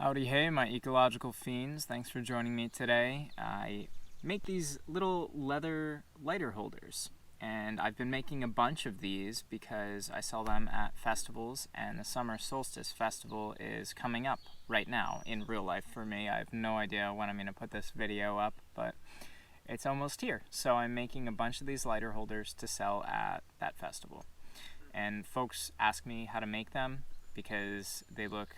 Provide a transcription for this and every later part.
Howdy hey, my ecological fiends. Thanks for joining me today. I make these little leather lighter holders, and I've been making a bunch of these because I sell them at festivals, and the Summer Solstice Festival is coming up right now in real life for me. I have no idea when I'm going to put this video up, but it's almost here. So I'm making a bunch of these lighter holders to sell at that festival. And folks ask me how to make them because they look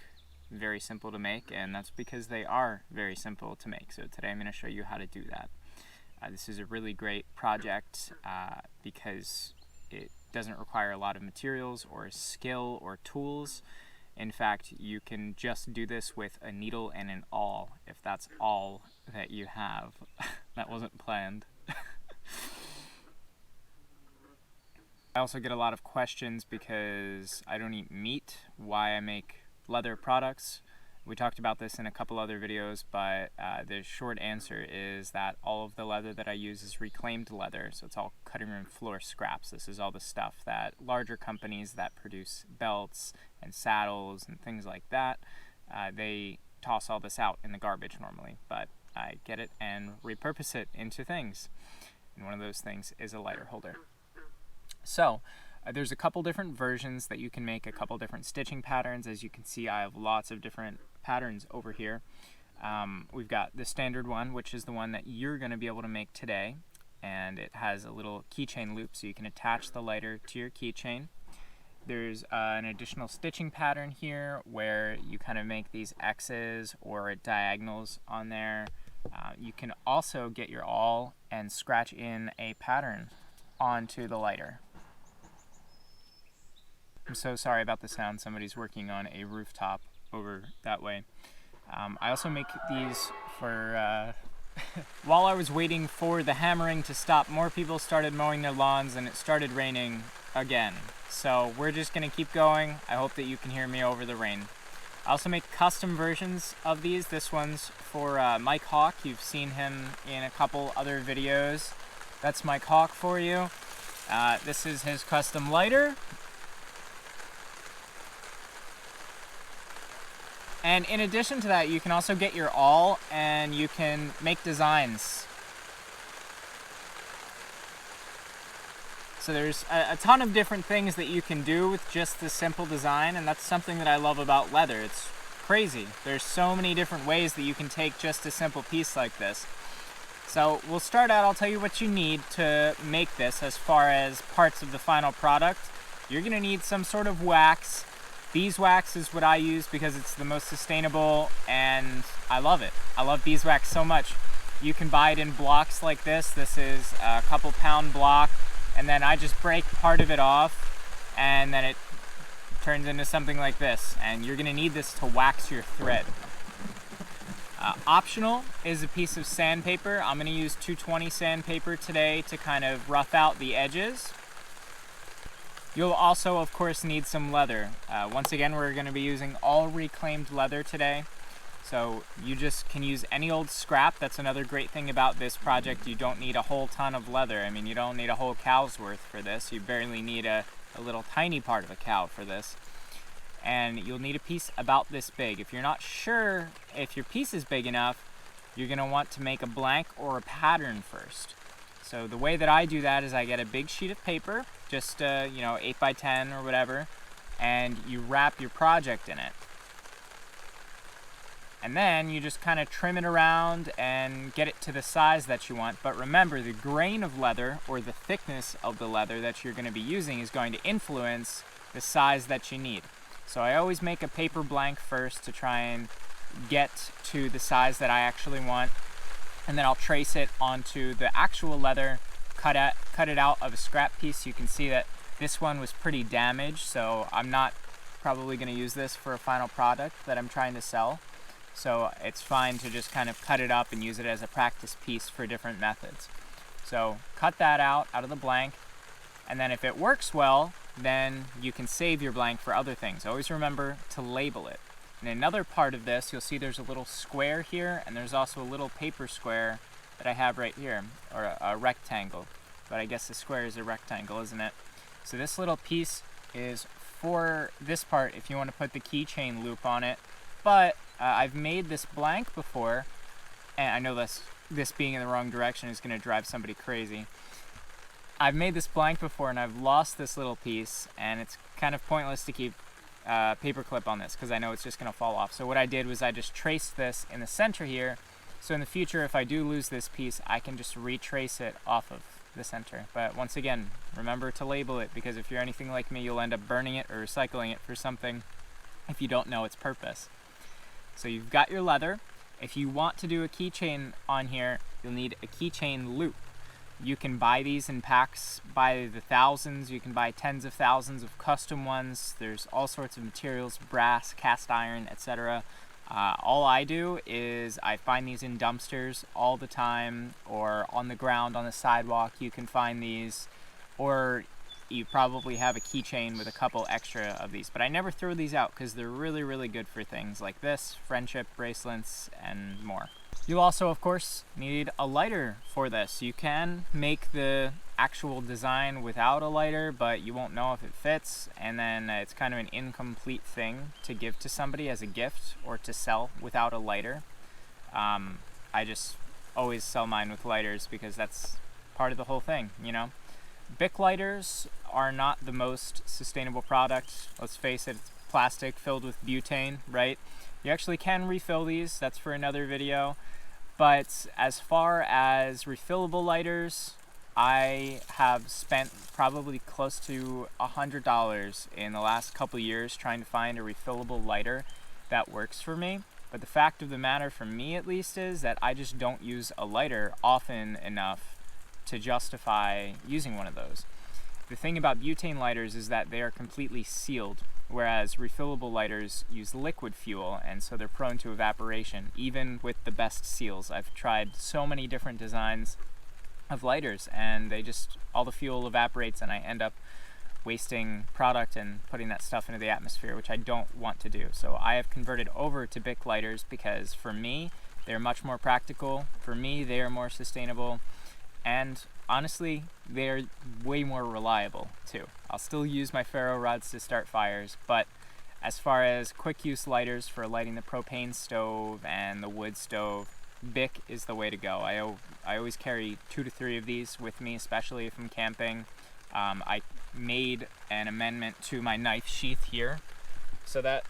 very simple to make, and that's because they are very simple to make. So today I'm going to show you how to do that. This is a really great project because it doesn't require a lot of materials or skill or tools. In fact, you can just do this with a needle and an awl if that's all that you have. That wasn't planned. I also get a lot of questions because I don't eat meat, why I make leather products. We talked about this in a couple other videos, but the short answer is that all of the leather that I use is reclaimed leather, so it's all cutting room floor scraps. This is all the stuff that larger companies that produce belts and saddles and things like that, they toss all this out in the garbage normally, but I get it and repurpose it into things, and one of those things is a lighter holder. So there's a couple different versions that you can make, a couple different stitching patterns. As you can see, I have lots of different patterns over here. We've got the standard one, which is the one that you're going to be able to make today, and it has a little keychain loop so you can attach the lighter to your keychain. There's an additional stitching pattern here where you kind of make these X's or diagonals on there. You can also get your awl and scratch in a pattern onto the lighter. I'm so sorry about the sound. Somebody's working on a rooftop over that way. I also make these for, while I was waiting for the hammering to stop, more people started mowing their lawns and it started raining again. So we're just gonna keep going. I hope that you can hear me over the rain. I also make custom versions of these. This one's for Mike Hawk. You've seen him in a couple other videos. That's Mike Hawk for you. This is his custom lighter. And in addition to that, you can also get your awl and you can make designs. So there's a ton of different things that you can do with just this simple design, and that's something that I love about leather. It's crazy. There's so many different ways that you can take just a simple piece like this. So we'll start out, I'll tell you what you need to make this as far as parts of the final product. You're gonna need some sort of wax. Beeswax is what I use because it's the most sustainable and I love it. I love beeswax so much. You can buy it in blocks like this. This is a couple pound block, and then I just break part of it off and then it turns into something like this, and you're gonna need this to wax your thread. Optional is a piece of sandpaper. I'm gonna use 220 sandpaper today to kind of rough out the edges. You'll also, of course, need some leather. Once again, we're going to be using all reclaimed leather today. So you just can use any old scrap. That's another great thing about this project. You don't need a whole ton of leather. I mean, you don't need a whole cow's worth for this. You barely need a little tiny part of a cow for this. And you'll need a piece about this big. If you're not sure if your piece is big enough, you're going to want to make a blank or a pattern first. So the way that I do that is I get a big sheet of paper, just 8 by 10 or whatever, and you wrap your project in it. And then you just kind of trim it around and get it to the size that you want. But remember, the grain of leather or the thickness of the leather that you're going to be using is going to influence the size that you need. So I always make a paper blank first to try and get to the size that I actually want. And then I'll trace it onto the actual leather, cut it out of a scrap piece. You can see that this one was pretty damaged, so I'm not probably going to use this for a final product that I'm trying to sell. So it's fine to just kind of cut it up and use it as a practice piece for different methods. So cut that out of the blank, and then if it works well, then you can save your blank for other things. Always remember to label it. In another part of this, you'll see there's a little square here, and there's also a little paper square that I have right here, or a rectangle. But I guess the square is a rectangle, isn't it? So this little piece is for this part if you want to put the keychain loop on it, but I've made this blank before, and I know this being in the wrong direction is going to drive somebody crazy. I've made this blank before and I've lost this little piece, and it's kind of pointless to keep paper clip on this because I know it's just going to fall off. So what I did was I just traced this in the center here, so in the future if I do lose this piece I can just retrace it off of the center. But once again, remember to label it, because if you're anything like me you'll end up burning it or recycling it for something if you don't know its purpose. So you've got your leather. If you want to do a keychain on here, you'll need a keychain loop. You can buy these in packs by the thousands. You can buy tens of thousands of custom ones. There's all sorts of materials, brass, cast iron, etc. All I do is I find these in dumpsters all the time, or on the ground on the sidewalk you can find these, or you probably have a keychain with a couple extra of these. But I never throw these out because they're really, really good for things like this, friendship bracelets, and more. You'll also, of course, need a lighter for this. You can make the actual design without a lighter, but you won't know if it fits, and then it's kind of an incomplete thing to give to somebody as a gift or to sell without a lighter. I just always sell mine with lighters because that's part of the whole thing, you know? Bic lighters are not the most sustainable product. Let's face it, it's plastic filled with butane, right? You actually can refill these, that's for another video. But as far as refillable lighters, I have spent probably close to $100 in the last couple years trying to find a refillable lighter that works for me. But the fact of the matter, for me at least, is that I just don't use a lighter often enough to justify using one of those. The thing about butane lighters is that they are completely sealed, whereas refillable lighters use liquid fuel, and so they're prone to evaporation, even with the best seals. I've tried so many different designs of lighters, and all the fuel evaporates, and I end up wasting product and putting that stuff into the atmosphere, which I don't want to do. So I have converted over to Bic lighters because for me, they're much more practical. For me, they are more sustainable, and honestly, they're way more reliable too. I'll still use my ferro rods to start fires, but as far as quick use lighters for lighting the propane stove and the wood stove, Bic is the way to go. I always carry 2 to 3 of these with me, especially if I'm camping. I made an amendment to my knife sheath here so that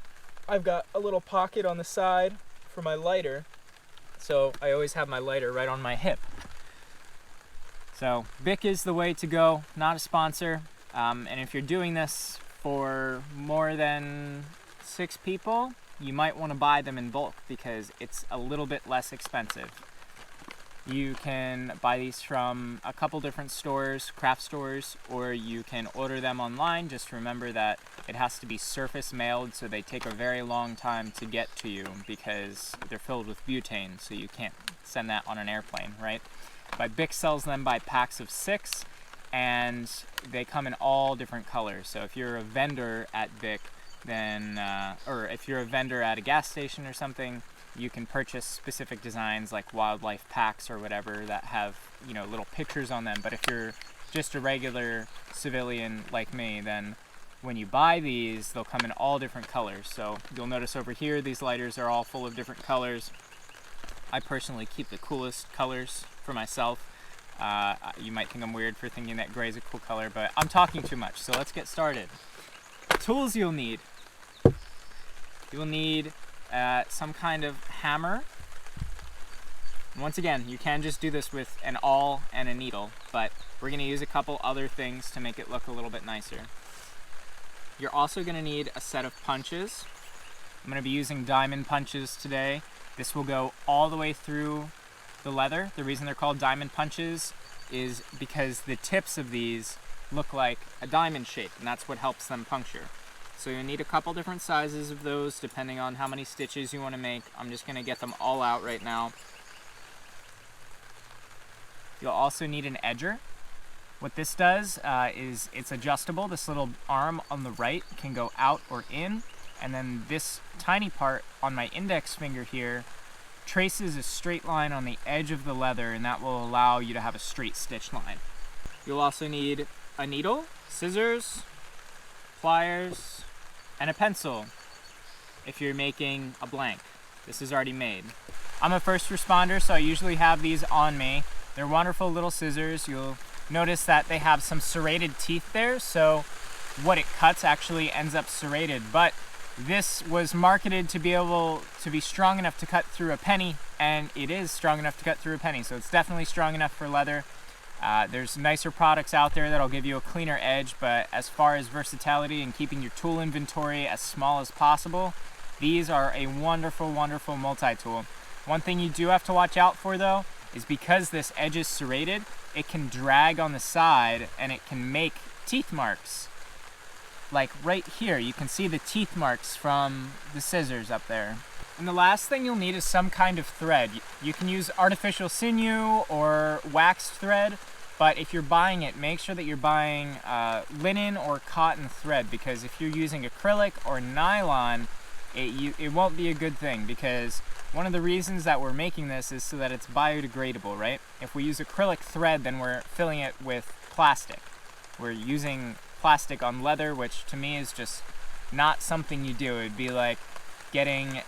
I've got a little pocket on the side for my lighter, so I always have my lighter right on my hip. So Bic is the way to go, not a sponsor. And if you're doing this for more than 6 people, you might want to buy them in bulk because it's a little bit less expensive. You can buy these from a couple different stores, craft stores, or you can order them online. Just remember that it has to be surface mailed, so they take a very long time to get to you because they're filled with butane, so you can't send that on an airplane, right? But Bic sells them by packs of 6, and they come in all different colors. So if you're a vendor at Bic, then, or if you're a vendor at a gas station or something, you can purchase specific designs like wildlife packs or whatever that have, you know, little pictures on them. But if you're just a regular civilian like me, then when you buy these, they'll come in all different colors. So you'll notice over here, these lighters are all full of different colors. I personally keep the coolest colors for myself. You might think I'm weird for thinking that gray is a cool color, but I'm talking too much, so let's get started. Tools you'll need. You'll need some kind of hammer. And once again, you can just do this with an awl and a needle, but we're going to use a couple other things to make it look a little bit nicer. You're also going to need a set of punches. I'm going to be using diamond punches today. This will go all the way through the leather. The reason they're called diamond punches is because the tips of these look like a diamond shape, and that's what helps them puncture. So you'll need a couple different sizes of those depending on how many stitches you want to make. I'm just going to get them all out right now. You'll also need an edger. What this does is it's adjustable. This little arm on the right can go out or in, and then this tiny part on my index finger here traces a straight line on the edge of the leather, and that will allow you to have a straight stitch line. You'll also need a needle, scissors, pliers, and a pencil if you're making a blank. This is already made. I'm a first responder, so I usually have these on me. They're wonderful little scissors. You'll notice that they have some serrated teeth there, so what it cuts actually ends up serrated. But this was marketed to be able to be strong enough to cut through a penny, and it is strong enough to cut through a penny, so it's definitely strong enough for leather. There's nicer products out there that'll give you a cleaner edge, but as far as versatility and keeping your tool inventory as small as possible, these are a wonderful, wonderful multi-tool. One thing you do have to watch out for though, is because this edge is serrated, it can drag on the side and it can make teeth marks. Like right here, you can see the teeth marks from the scissors up there. And the last thing you'll need is some kind of thread. You can use artificial sinew or waxed thread, but if you're buying it, make sure that you're buying linen or cotton thread, because if you're using acrylic or nylon, it won't be a good thing, because one of the reasons that we're making this is so that it's biodegradable, right? If we use acrylic thread, then we're filling it with plastic. We're using plastic on leather, which to me is just not something you do. It'd be like getting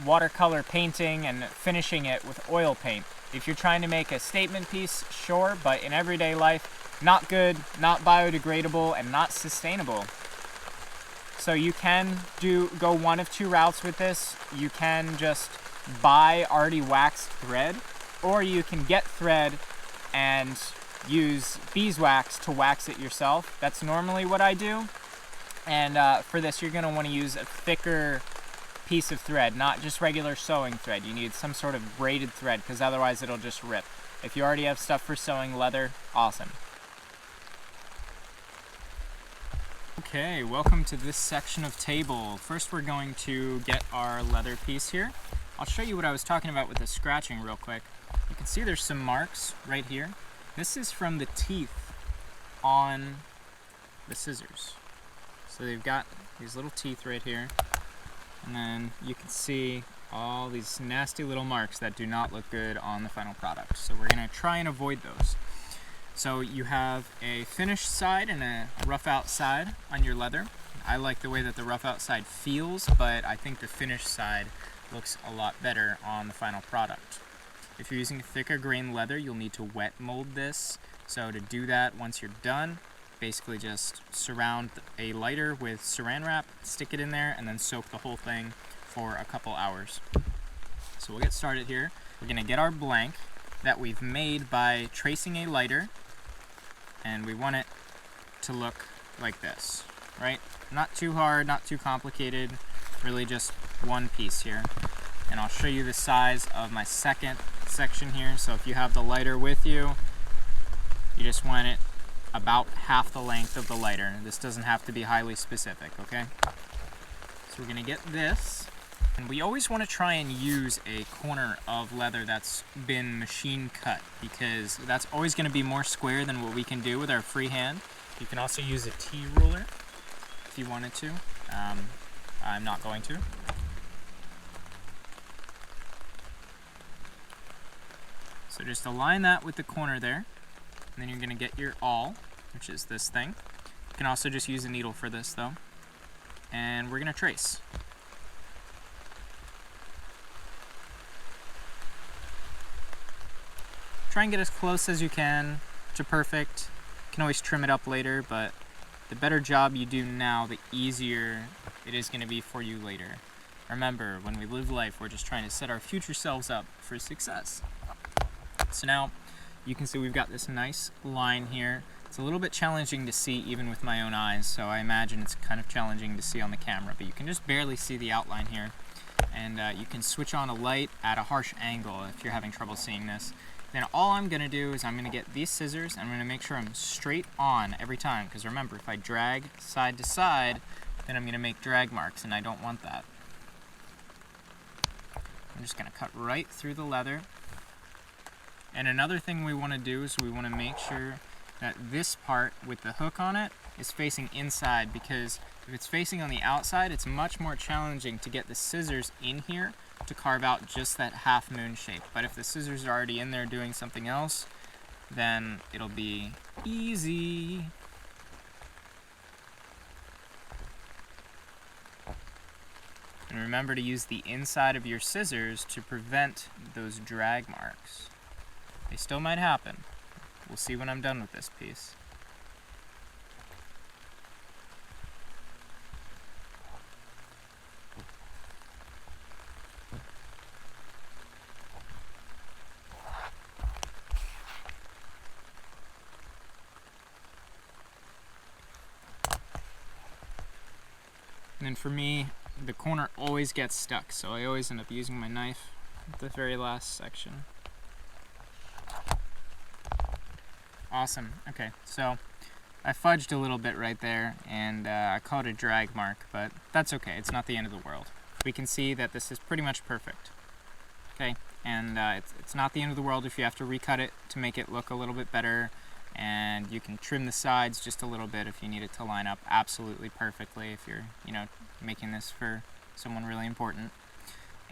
watercolor painting and finishing it with oil paint. If you're trying to make a statement piece, sure, but in everyday life, not good, not biodegradable, and not sustainable. So you can go one of two routes with this. You can just buy already waxed thread, or you can get thread and use beeswax to wax it yourself. That's normally what I do. And for this, you're going to want to use a thicker piece of thread, not just regular sewing thread. You need some sort of braided thread, because otherwise it'll just rip. If you already have stuff for sewing leather, awesome. Okay, welcome to this section of table. First we're going to get our leather piece here. I'll show you what I was talking about with the scratching real quick. You can see there's some marks right here. This is from the teeth on the scissors. So they've got these little teeth right here, and then you can see all these nasty little marks that do not look good on the final product. So we're going to try and avoid those. So you have a finished side and a rough outside on your leather. I like the way that the rough outside feels, but I think the finished side looks a lot better on the final product. If you're using thicker grain leather, you'll need to wet mold this. So to do that, once you're done, basically just surround a lighter with saran wrap, stick it in there, and then soak the whole thing for a couple hours. So we'll get started here. We're going to get our blank that we've made by tracing a lighter, and we want it to look like this, right? Not too hard, not too complicated, really just one piece here. And I'll show you the size of my second section here. So if you have the lighter with you, you just want it about half the length of the lighter. This doesn't have to be highly specific, okay? So we're gonna get this. And we always want to try and use a corner of leather that's been machine cut, because that's always going to be more square than what we can do with our free hand. You can also use a T-ruler if you wanted to. I'm not going to. So just align that with the corner there, and then you're going to get your awl, which is this thing. You can also just use a needle for this though. And we're going to trace. Try and get as close as you can to perfect. You can always trim it up later, but the better job you do now, the easier it is going to be for you later. Remember, when we live life, we're just trying to set our future selves up for success. So now you can see we've got this nice line here. It's a little bit challenging to see even with my own eyes, so I imagine it's kind of challenging to see on the camera, but you can just barely see the outline here. And you can switch on a light at a harsh angle if you're having trouble seeing this. Then all I'm going to do is I'm going to get these scissors and I'm going to make sure I'm straight on every time, because remember, if I drag side to side, then I'm going to make drag marks, and I don't want that. I'm just going to cut right through the leather. And another thing we want to do is we want to make sure that this part with the hook on it is facing inside, because if it's facing on the outside, it's much more challenging to get the scissors in here to carve out just that half moon shape. But if the scissors are already in there doing something else, then it'll be easy. And remember to use the inside of your scissors to prevent those drag marks. They still might happen. We'll see when I'm done with this piece. And then for me, the corner always gets stuck, so I always end up using my knife at the very last section. Awesome. Okay, so I fudged a little bit right there, and I call it a drag mark, but that's okay. It's not the end of the world. We can see that this is pretty much perfect. Okay, and it's not the end of the world if you have to recut it to make it look a little bit better, and you can trim the sides just a little bit if you need it to line up absolutely perfectly if you're, making this for someone really important.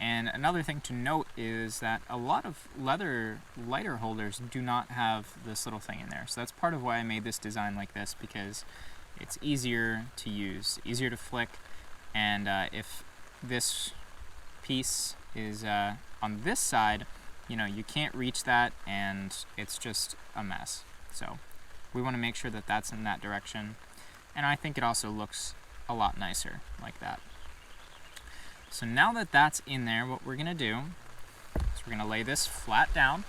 And another thing to note is that a lot of leather lighter holders do not have this little thing in there. So that's part of why I made this design like this, because it's easier to use, easier to flick, and if this piece is on this side, you can't reach that and it's just a mess. So we want to make sure that that's in that direction, and I think it also looks a lot nicer like that. So now that that's in there, what we're going to do is we're going to lay this flat down.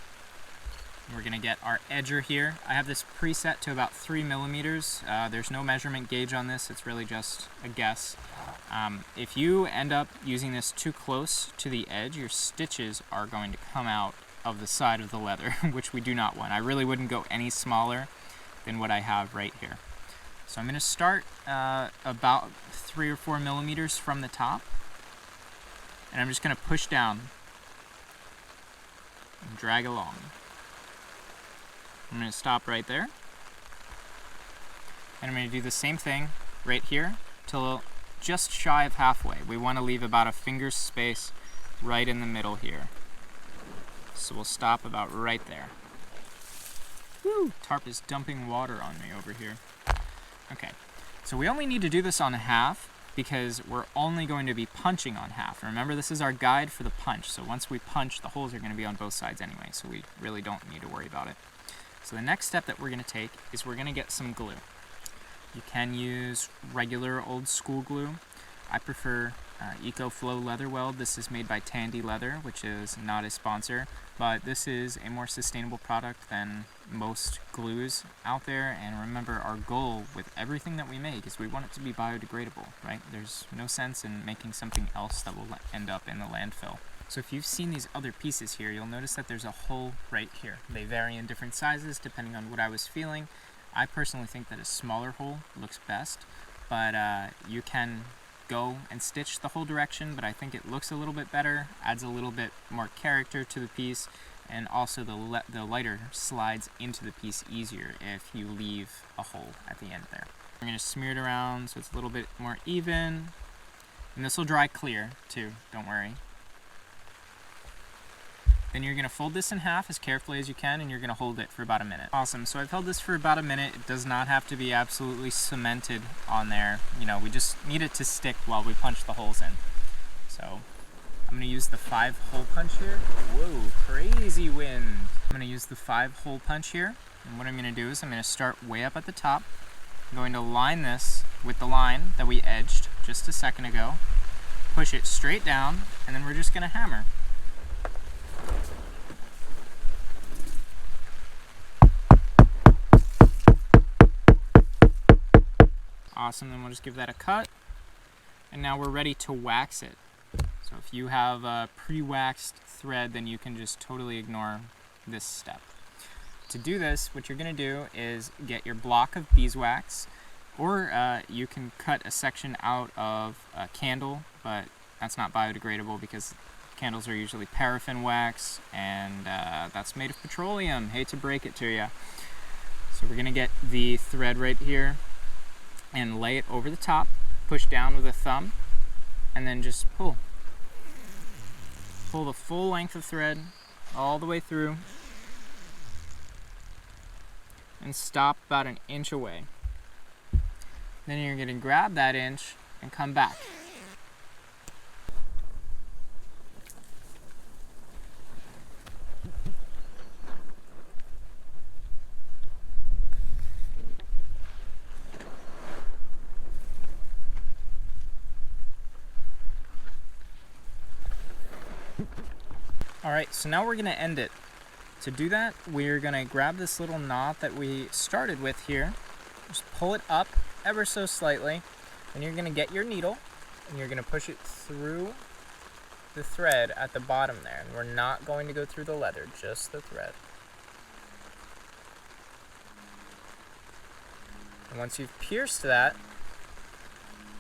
We're going to get our edger here. I have this preset to about 3 millimeters. There's no measurement gauge on this. It's really just a guess. If you end up using this too close to the edge, your stitches are going to come out of the side of the leather, which we do not want. I really wouldn't go any smaller than what I have right here. So I'm going to start about 3 or 4 millimeters from the top, and I'm just going to push down and drag along. I'm going to stop right there, and I'm going to do the same thing right here till just shy of halfway. We want to leave about a finger's space right in the middle here. So we'll stop about right there. Woo! Tarp is dumping water on me over here. Okay, so we only need to do this on half because we're only going to be punching on half. Remember, this is our guide for the punch, so once we punch, the holes are going to be on both sides anyway, so we really don't need to worry about it. So the next step that we're going to take is we're going to get some glue. You can use regular old school glue. I prefer EcoFlow Leather Weld. This is made by Tandy Leather, which is not a sponsor, but this is a more sustainable product than most glues out there. And remember, our goal with everything that we make is we want it to be biodegradable, right? There's no sense in making something else that will end up in the landfill. So if you've seen these other pieces here, you'll notice that there's a hole right here. They vary in different sizes depending on what I was feeling. I personally think that a smaller hole looks best, but you can go and stitch the whole direction, but I think it looks a little bit better, adds a little bit more character to the piece, and also the lighter slides into the piece easier if you leave a hole at the end there. I'm going to smear it around so it's a little bit more even, and this will dry clear too, don't worry. Then you're going to fold this in half as carefully as you can, and you're going to hold it for about a minute. Awesome, so I've held this for about a minute. It does not have to be absolutely cemented on there. We just need it to stick while we punch the holes in. So I'm going to use the 5-hole punch here. Whoa, crazy wind. I'm going to use the 5-hole punch here, and what I'm going to do is I'm going to start way up at the top. I'm going to line this with the line that we edged just a second ago, push it straight down, and then we're just going to hammer. Awesome, then we'll just give that a cut, and now we're ready to wax it. So if you have a pre-waxed thread, then you can just totally ignore this step. To do this, what you're going to do is get your block of beeswax, or you can cut a section out of a candle, but that's not biodegradable because candles are usually paraffin wax, and that's made of petroleum. Hate to break it to you. So we're going to get the thread right here and lay it over the top, push down with a thumb, and then just pull. Pull the full length of thread all the way through, and stop about an inch away. Then you're going to grab that inch and come back. Alright, so now we're going to end it. To do that, we're going to grab this little knot that we started with here, just pull it up ever so slightly, and you're going to get your needle, and you're going to push it through the thread at the bottom there. And we're not going to go through the leather, just the thread. And once you've pierced that,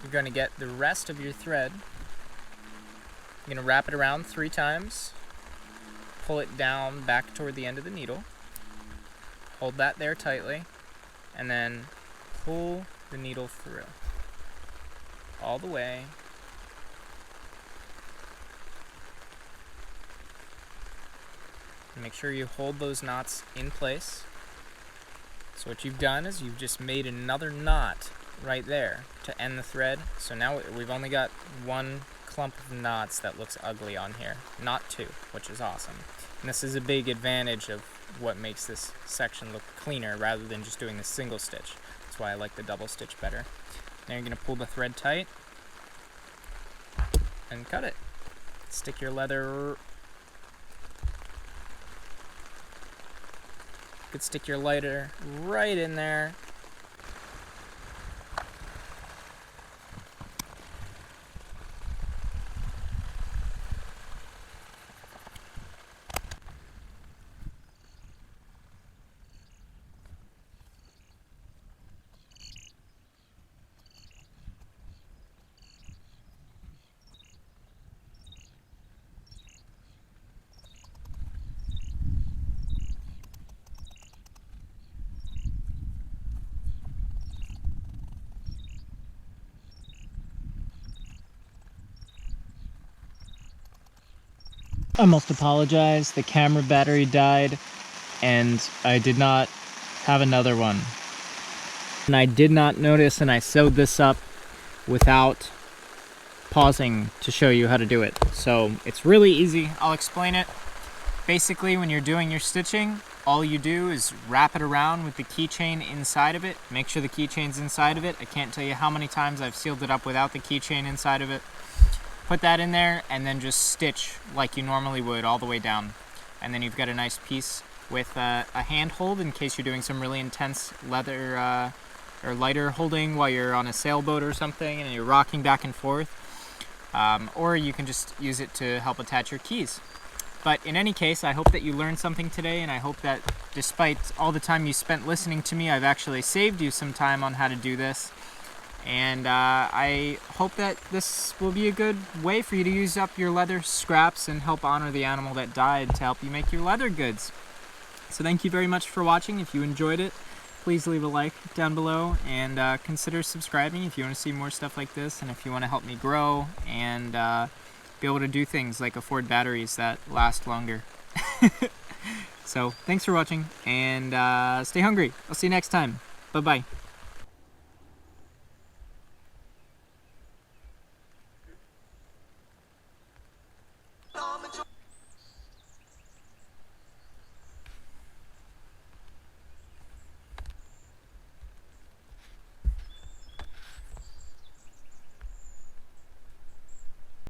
you're going to get the rest of your thread. You're going to wrap it around 3 times. Pull it down back toward the end of the needle. Hold that there tightly, and then pull the needle through all the way. And make sure you hold those knots in place. So what you've done is you've just made another knot right there to end the thread. So now we've only got 1 clump of knots that looks ugly on here, not 2, which is awesome. And this is a big advantage of what makes this section look cleaner rather than just doing the single stitch. That's why I like the double stitch better. Now you're going to pull the thread tight and cut it. Stick your leather. You could stick your lighter right in there. I must apologize, the camera battery died and I did not have another one. And I did not notice, and I sewed this up without pausing to show you how to do it. So it's really easy, I'll explain it. Basically, when you're doing your stitching, all you do is wrap it around with the keychain inside of it. Make sure the keychain's inside of it. I can't tell you how many times I've sealed it up without the keychain inside of it. Put that in there and then just stitch like you normally would all the way down. And then you've got a nice piece with a hand hold in case you're doing some really intense leather or lighter holding while you're on a sailboat or something and you're rocking back and forth. Or you can just use it to help attach your keys. But in any case, I hope that you learned something today, and I hope that despite all the time you spent listening to me, I've actually saved you some time on how to do this. And I hope that this will be a good way for you to use up your leather scraps and help honor the animal that died to help you make your leather goods. So thank you very much for watching. If you enjoyed it, please leave a like down below and consider subscribing if you want to see more stuff like this, and if you want to help me grow and be able to do things like afford batteries that last longer. So thanks for watching, and stay hungry. I'll see you next time. Bye-bye.